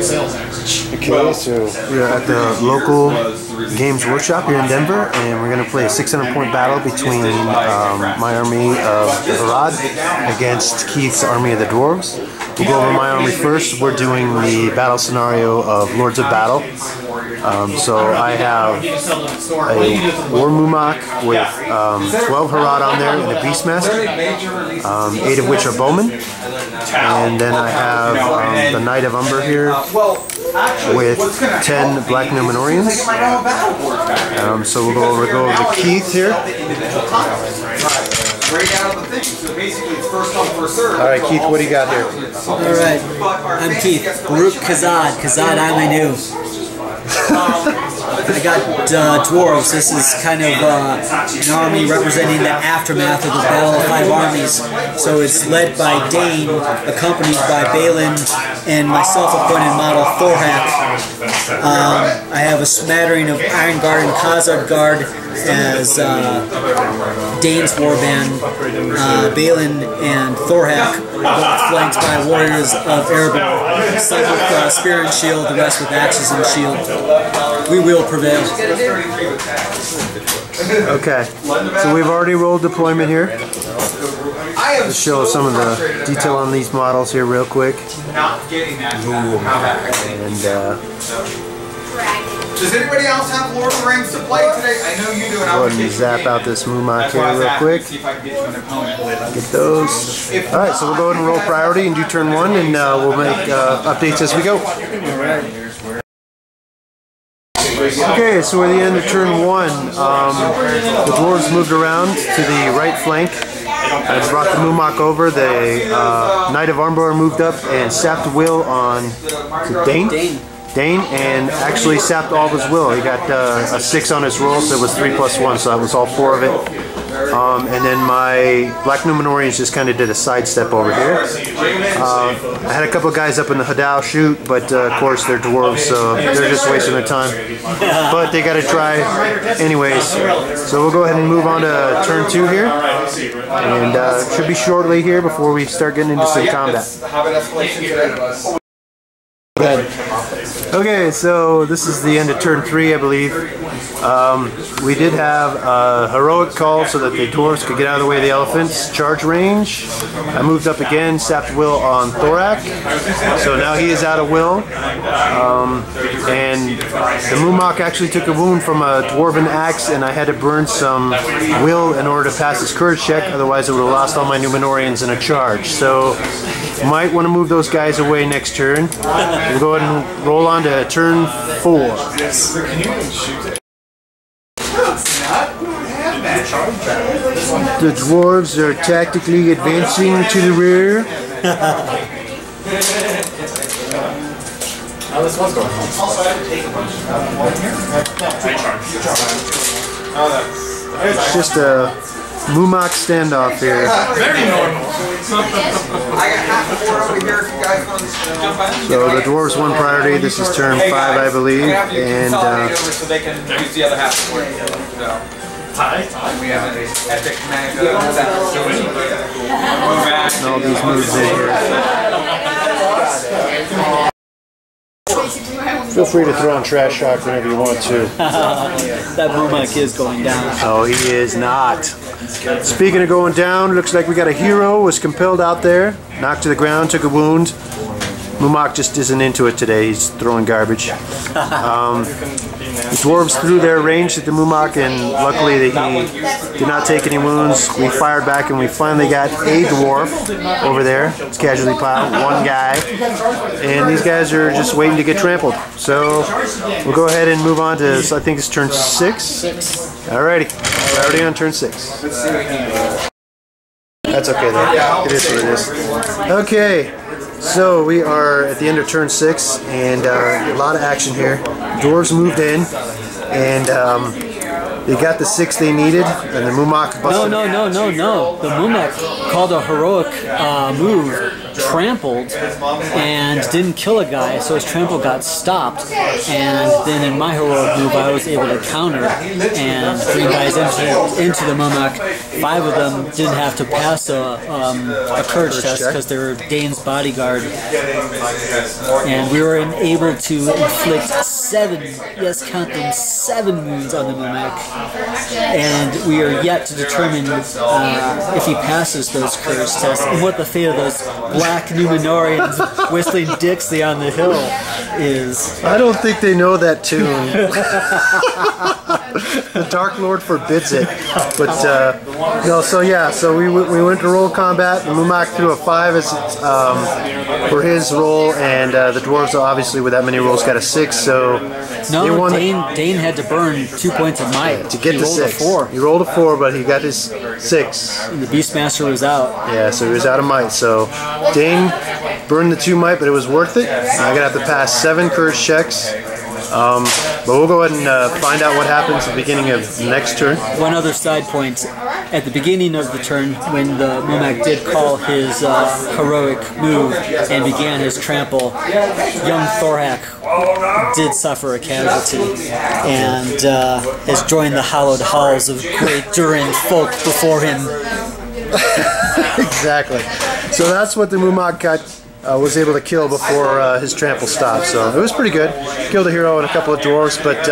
Okay, so we're at the local Games Workshop here in Denver, and we're going to play a 600-point battle between my army of Harad against Keith's army of the Dwarves. We'll go over my army first. We're doing the battle scenario of Lords of Battle. So I have a War Mumak with 12 Harad on there and a Beastmaster, 8 of which are bowmen. And then I have the Knight of Umber here with 10 Black Numenorians. So we'll go over to Keith here. Alright, Keith, what do you got here? Alright, I'm Keith. Baruch Kazad. Kazad Aminu. I got Dwarves. This is kind of an army representing the aftermath of the Battle of 5 Armies. So it's led by Dane, accompanied by Balin, and my self-appointed model Thorhak. I have a smattering of Iron Guard and Khazard Guard as Dane's warband. Balin and Thorhak, both flanked by warriors of Erebor. Some with spear and shield, the rest with axes and shield. We will prevail. Okay, so we've already rolled deployment here. Let's show some of the detail on these models here real quick. Does anybody else have Lord of the Rings to play today? I know you do. And go ahead and zap out this Mumak here real quick. Get those. Alright, so we'll go ahead and roll priority and do turn 1, and we'll make updates as we go. Okay, so we're at the end of turn 1. The Dwarves moved around to the right flank. I brought the Mumak over. The Knight of Umber moved up and sapped the will on Dane, and actually sapped all of his will. He got a 6 on his roll, so it was 3+1, so that was all 4 of it. And then my Black Numenorians just kind of did a sidestep over here. I had a couple of guys up in the Hadao shoot, but of course they're Dwarves, so they're just wasting their time. But they got to try anyways. So we'll go ahead and move on to turn 2 here. And it should be shortly here before we start getting into some combat. Okay, so this is the end of turn 3, I believe. We did have a heroic call so that the Dwarves could get out of the way of the elephants. Charge range. I moved up again, sapped will on Thorhak. So now he is out of will. And the Mumak actually took a wound from a Dwarven axe, and I had to burn some will in order to pass his courage check, otherwise I would have lost all my Numenorians in a charge. So might want to move those guys away next turn. We'll go ahead and roll on to turn 4. The Dwarves are tactically advancing to the rear. It's just a Mumak standoff here. Very normal. So the Dwarves won priority. This is turn 5, I believe, and so they can use the other half for it. We have an epic manga. all these moves in here. Feel free to throw on Trash Shock whenever you want to. That Mumak is going down. Oh, he is not. Speaking of going down, looks like we got a hero, was compelled out there, knocked to the ground, took a wound. Mumak just isn't into it today, he's throwing garbage. The Dwarves threw their range at the Mumak, and luckily he did not take any wounds. We fired back and we finally got a Dwarf over there. It's casualty pile, one guy. And these guys are just waiting to get trampled. So we'll go ahead and move on to, I think it's turn 6. Alrighty, we're already on turn 6. That's okay though, it is what it is. Okay. So we are at the end of turn 6, and a lot of action here. Dwarves moved in, and they got the 6 they needed, and the Mumak busted. No. The Mumak called a heroic move trampled and didn't kill a guy, so his trample got stopped. And then in my heroic move, I was able to counter and bring guys into the Mumak. 5 of them didn't have to pass a courage test because they were Dane's bodyguard. And we were able to inflict 7, yes, count them, 7 wounds on the Mumak. And we are yet to determine if he passes those courage tests and what the fate of those black Numenorians whistling Dixie on the hill is. I don't think they know that tune. The Dark Lord forbids it. But no, so yeah, so we went to roll combat. Mumak threw a 5 as for his roll, and the dwarves obviously with that many rolls got a 6. So no, Dane had to burn 2 points of might to get the 6. He rolled a 4, but he got his 6. And the Beastmaster was out. Yeah, so he was out of might. So Dane burned the 2 might, but it was worth it. I'm gonna have to pass 7 courage checks. But we'll go ahead and find out what happens at the beginning of the next turn. One other side point. At the beginning of the turn, when the Mumak did call his heroic move and began his trample, young Thorhak did suffer a casualty and has joined the hallowed halls of great Durin folk before him. Exactly. So that's what the Mumak got. Was able to kill before his trample stopped, so it was pretty good. Killed a hero and a couple of dwarves, but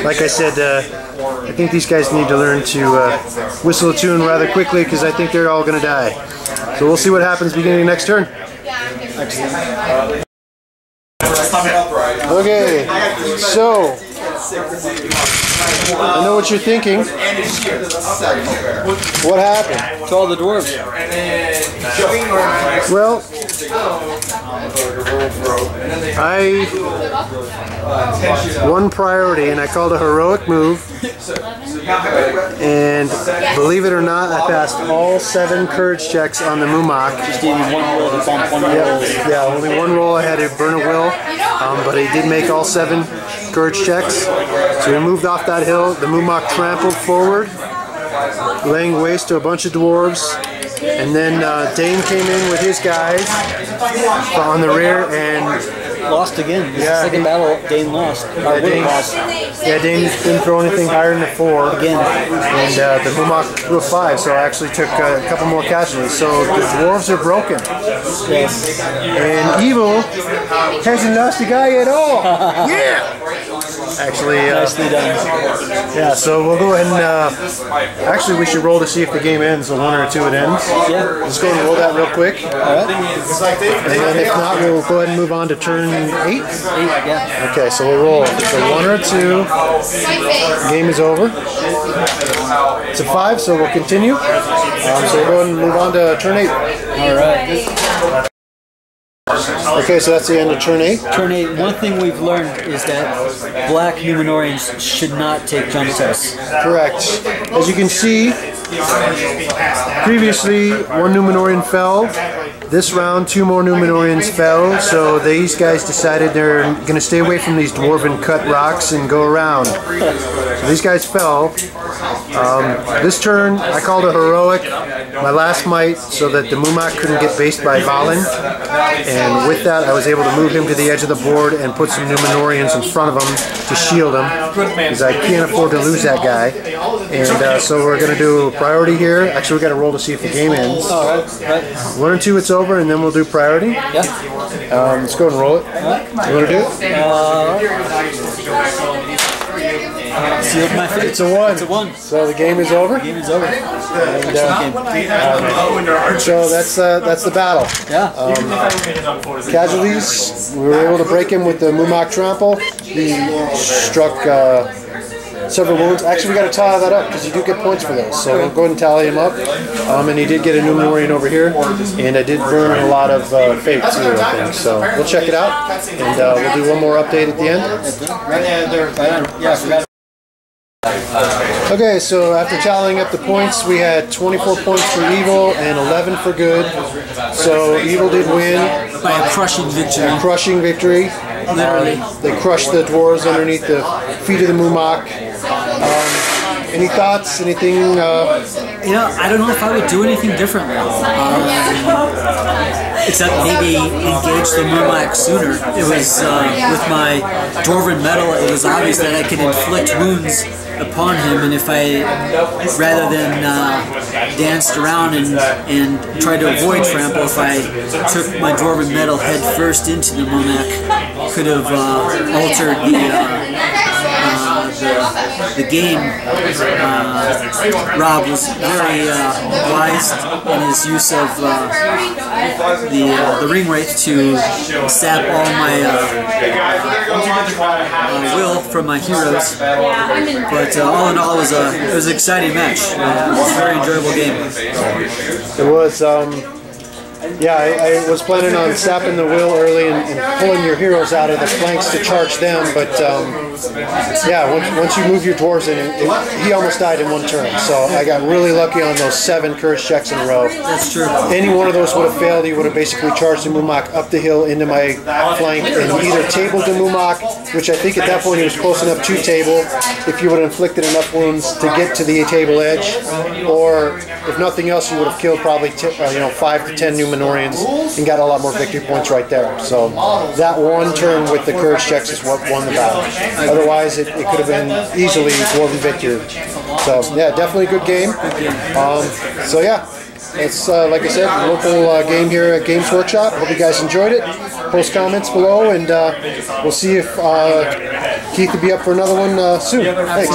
like I said, I think these guys need to learn to whistle a tune rather quickly because I think they're all going to die. So we'll see what happens beginning of next turn. Okay, so I know what you're thinking. What happened? To all the dwarves. Well, I won priority and I called a heroic move, and believe it or not, I passed all 7 courage checks on the Mumak. Just gave you 1 roll to bump 1 roll. Yeah, only 1 roll. I had to burn a will, but I did make all 7 courage checks. So we moved off that hill. The Mumak trampled forward, laying waste to a bunch of dwarves. And then Dane came in with his guys on the rear and lost again. This yeah, second battle, Dane lost. Yeah, Dane didn't throw anything higher than a 4 again, and the Mumak threw a 5. So I actually took a couple more casualties. So the dwarves are broken. Yes. And evil hasn't lost a guy at all. Yeah. Actually, nicely done. Yeah, so we'll go ahead and actually we should roll to see if the game ends. A 1 or a 2 it ends. Yeah. Let's go and roll that real quick. Alright. And then if not, we'll go ahead and move on to turn 8. 8, yeah. Okay, so we'll roll. It's a 1 or a 2. Game is over. It's a 5, so we'll continue. So we'll go ahead and move on to turn 8. Alright. Okay, so that's the end of turn 8. Turn 8, one thing we've learned is that black Numenorians should not take jump tests. Correct. As you can see, previously 1 Numenorian fell. This round 2 more Numenorians fell, so these guys decided they're going to stay away from these dwarven cut rocks and go around. So these guys fell. This turn I called a heroic, my last might, so that the Mumak couldn't get based by Balin. And with that I was able to move him to the edge of the board and put some Numenorians in front of him to shield him, because I can't afford to lose that guy. And so we're going to do priority here. Actually, we got to roll to see if the game ends. 1 or 2, it's over, and then we'll do priority. Yeah. Let's go and roll it. You want to do it? Sealed my fate. It's a 1. It's a 1. So the game is over. The game is over. And, so that's the battle. Yeah. Casualties. We were able to break him with the Mumak trample. He struck several wounds. Actually, we got to tally that up because you do get points for those. So we'll go ahead and tally him up. And he did get a Numenorian over here, and I did burn a lot of fate too, I think. So we'll check it out, and we'll do one more update at the end. Okay, so after tallying up the points, we had 24 points for evil and 11 for good. So evil did win by a crushing victory. Crushing victory. Literally. They crushed the dwarves underneath the feet of the Mumak. Any thoughts? Anything? You know, I don't know if I would do anything differently. Except maybe engage the Mumak sooner. It was with my Dwarven metal. It was obvious that I could inflict wounds upon him, and if I, rather than danced around and tried to avoid trample, if I took my Dwarven metal head first into the Mumak, could have altered the game. Rob was very wise in his use of the ring wraith to sap all my will from my heroes. But all in all, it was an exciting match. It was a very enjoyable game. It was. Yeah, I was planning on sapping the will early and pulling your heroes out of the flanks to charge them, but yeah, once you move your dwarves in, he almost died in one turn, so I got really lucky on those 7 courage checks in a row. That's true. Any one of those would have failed. He would have basically charged the Mumak up the hill into my flank and either tabled the Mumak, which I think at that point he was close enough to table, if you would have inflicted enough wounds to get to the table edge, or if nothing else, you would have killed probably 5 to 10 Numenorians and got a lot more victory points right there. So that one turn with the courage checks is what won the battle. Otherwise, it could have been easily Dwarven victory. So yeah, definitely a good game. So yeah, it's like I said, local game here at Games Workshop. Hope you guys enjoyed it. Post comments below, and we'll see if Keith will be up for another one soon. Thanks.